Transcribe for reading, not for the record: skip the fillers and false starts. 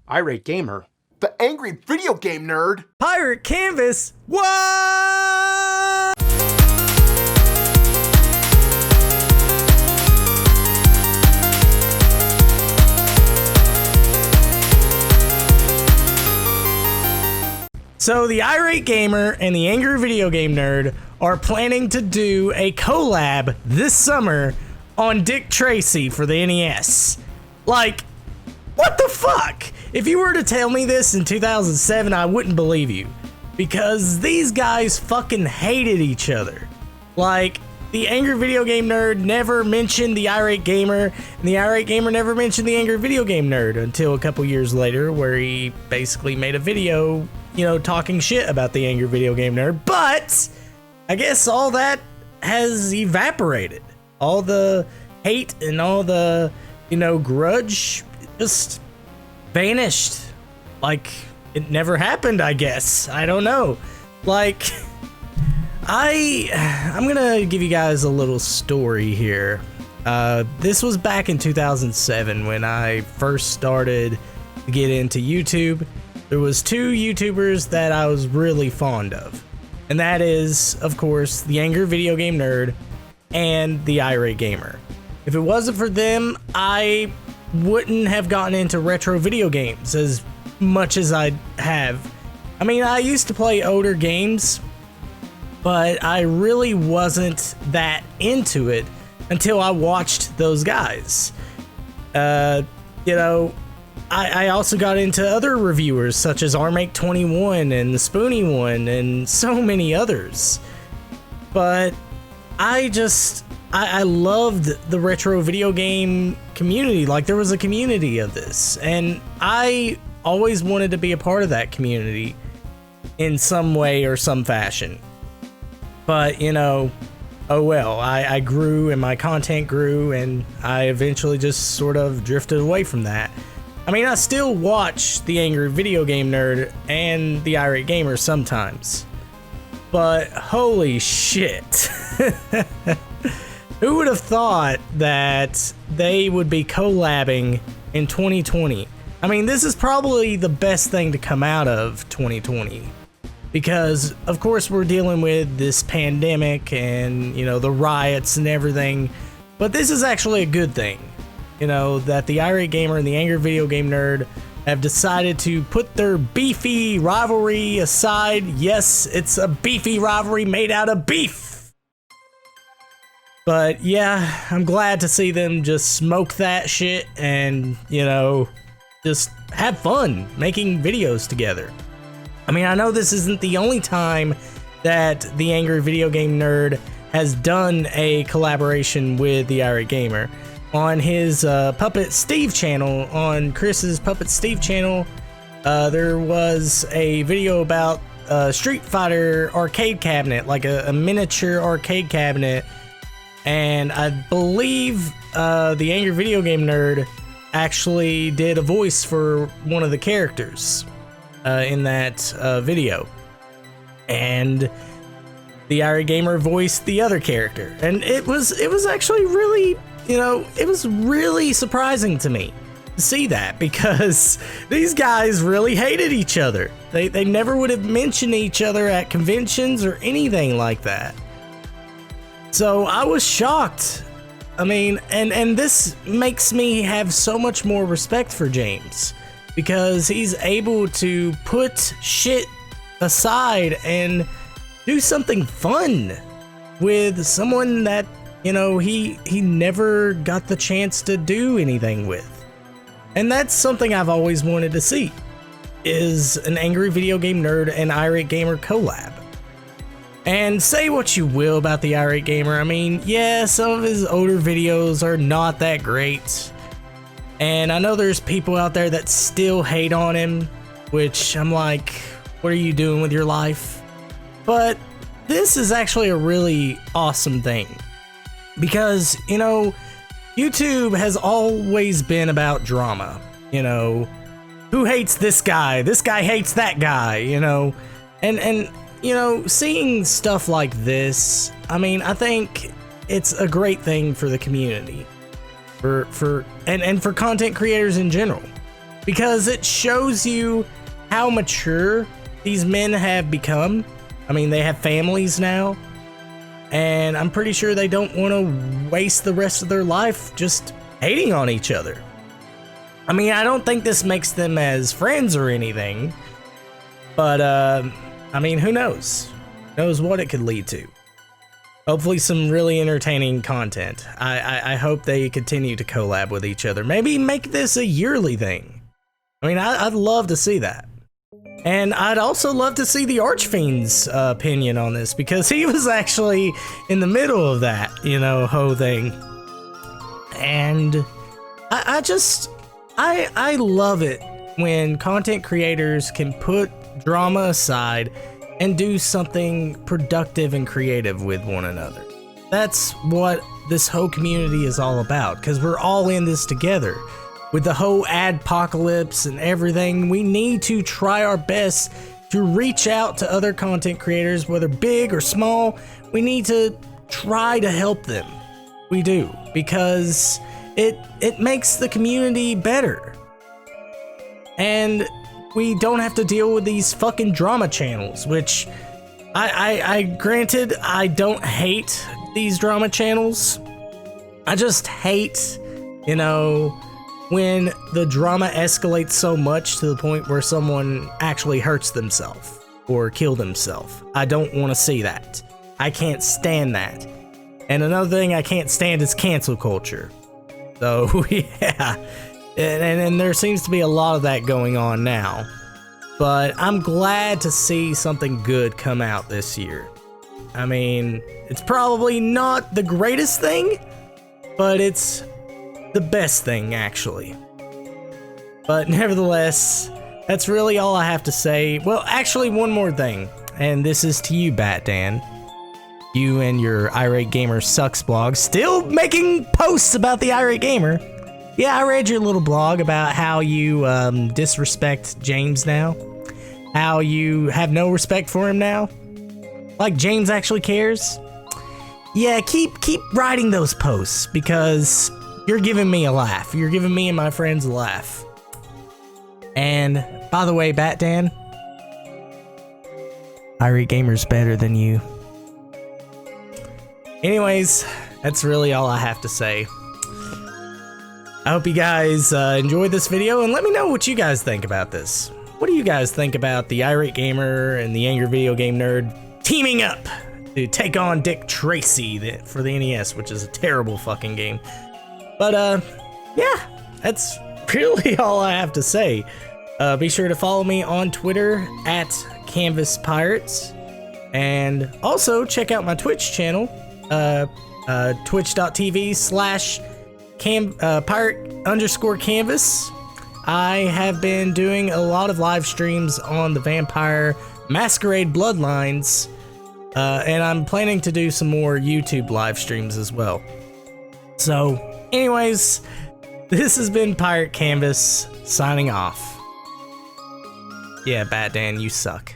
Irate Gamer. The angry video game nerd. Pirate Canvas. What? So the Irate Gamer and the Angry Video Game Nerd are planning to do a collab this summer on Dick Tracy for the NES. Like, what the fuck? If you were to tell me this in 2007, I wouldn't believe you. Because these guys fucking hated each other. Like, the Angry Video Game Nerd never mentioned the Irate Gamer, and the Irate Gamer never mentioned the Angry Video Game Nerd until a couple years later, where he basically made a video, you know, talking shit about the Angry Video Game Nerd. But I guess all that has evaporated. All the hate and all the, you know, grudge just vanished. Like it never happened, I guess. I don't know. Like, I'm gonna give you guys a little story here. This was back in 2007 when I first started to get into YouTube. There was two YouTubers that I was really fond of, and that is, of course, the Angry Video Game Nerd and the Irate Gamer. If it wasn't for them, I wouldn't have gotten into retro video games as much as I have. I mean, I used to play older games, but I really wasn't that into it until I watched those guys. You know, I also got into other reviewers such as RMake21 and the Spoony One and so many others. But I loved the retro video game community. Like, there was a community of this, and I always wanted to be a part of that community in some way or some fashion. But, you know, oh well, I grew and my content grew, and I eventually just sort of drifted away from that. I mean, I still watch the Angry Video Game Nerd and the Irate Gamer sometimes, but holy shit. Who would have thought that they would be collabing in 2020? I mean, this is probably the best thing to come out of 2020. Because, of course, we're dealing with this pandemic and, you know, the riots and everything. But this is actually a good thing. You know, that the Irate Gamer and the Angry Video Game Nerd have decided to put their beefy rivalry aside. Yes, it's a beefy rivalry made out of beef. But yeah, I'm glad to see them just smoke that shit and, you know, just have fun making videos together. I mean, I know this isn't the only time that the Angry Video Game Nerd has done a collaboration with the Irate Gamer. On his Puppet Steve channel, on Chris's Puppet Steve channel, there was a video about a Street Fighter arcade cabinet, like a miniature arcade cabinet. And I believe the Angry Video Game Nerd actually did a voice for one of the characters in that video. And the Irate Gamer voiced the other character. And it was actually really, you know, it was really surprising to me to see that, because these guys really hated each other. They never would have mentioned each other at conventions or anything like that. So I was shocked. I mean, and this makes me have so much more respect for James, because he's able to put shit aside and do something fun with someone that, you know, he never got the chance to do anything with. And that's something I've always wanted to see, is an Angry Video Game Nerd and Irate Gamer collab. And say what you will about the Irate Gamer, I mean, yeah, some of his older videos are not that great. And I know there's people out there that still hate on him, which I'm like, what are you doing with your life? But this is actually a really awesome thing. Because, you know, YouTube has always been about drama. You know, who hates this guy? This guy hates that guy, you know? And you know, seeing stuff like this, I mean, I think it's a great thing for the community. And for content creators in general. because it shows you how mature these men have become. I mean, they have families now, and I'm pretty sure they don't want to waste the rest of their life just hating on each other. I mean, I don't think this makes them as friends or anything, but I mean, who knows? Knows what it could lead to. Hopefully some really entertaining content. I hope they continue to collab with each other. Maybe make this a yearly thing. I mean, I'd love to see that. And I'd also love to see the Archfiend's opinion on this, because he was actually in the middle of that, you know, whole thing. And I love it when content creators can put drama aside and do something productive and creative with one another. That's what this whole community is all about, because we're all in this together. With the whole adpocalypse and everything, we need to try our best to reach out to other content creators, whether big or small. We need to try to help them. We do, because it makes the community better. And we don't have to deal with these fucking drama channels, which I granted, I don't hate these drama channels. I just hate, you know, when the drama escalates so much to the point where someone actually hurts themselves or kill themselves. I don't want to see that. I can't stand that. And another thing I can't stand is cancel culture. So, yeah. And there seems to be a lot of that going on now. But I'm glad to see something good come out this year. I mean, it's probably not the greatest thing, but it's the best thing, actually. But nevertheless, that's really all I have to say. Well, actually, one more thing. And this is to you, Bat Dan. You and your Irate Gamer Sucks blog, still making posts about the Irate Gamer. Yeah, I read your little blog about how you disrespect James now. How you have no respect for him now. Like James actually cares. Yeah, keep writing those posts, because you're giving me a laugh. You're giving me and my friends a laugh. And by the way, Bat Dan, Irate Gamer's better than you. Anyways, that's really all I have to say. I hope you guys enjoyed this video, and let me know what you guys think about this. What do you guys think about the Irate Gamer and the Angry Video Game Nerd teaming up to take on Dick Tracy for the NES, which is a terrible fucking game? But, yeah, that's really all I have to say. Be sure to follow me on Twitter at Canvas Pirates, and also check out my Twitch channel, twitch.tv/pirate_canvas. I have been doing a lot of live streams on the Vampire Masquerade Bloodlines, and I'm planning to do some more YouTube live streams as well. So, anyways, this has been Pirate Canvas signing off. Yeah, Bat Dan, you suck.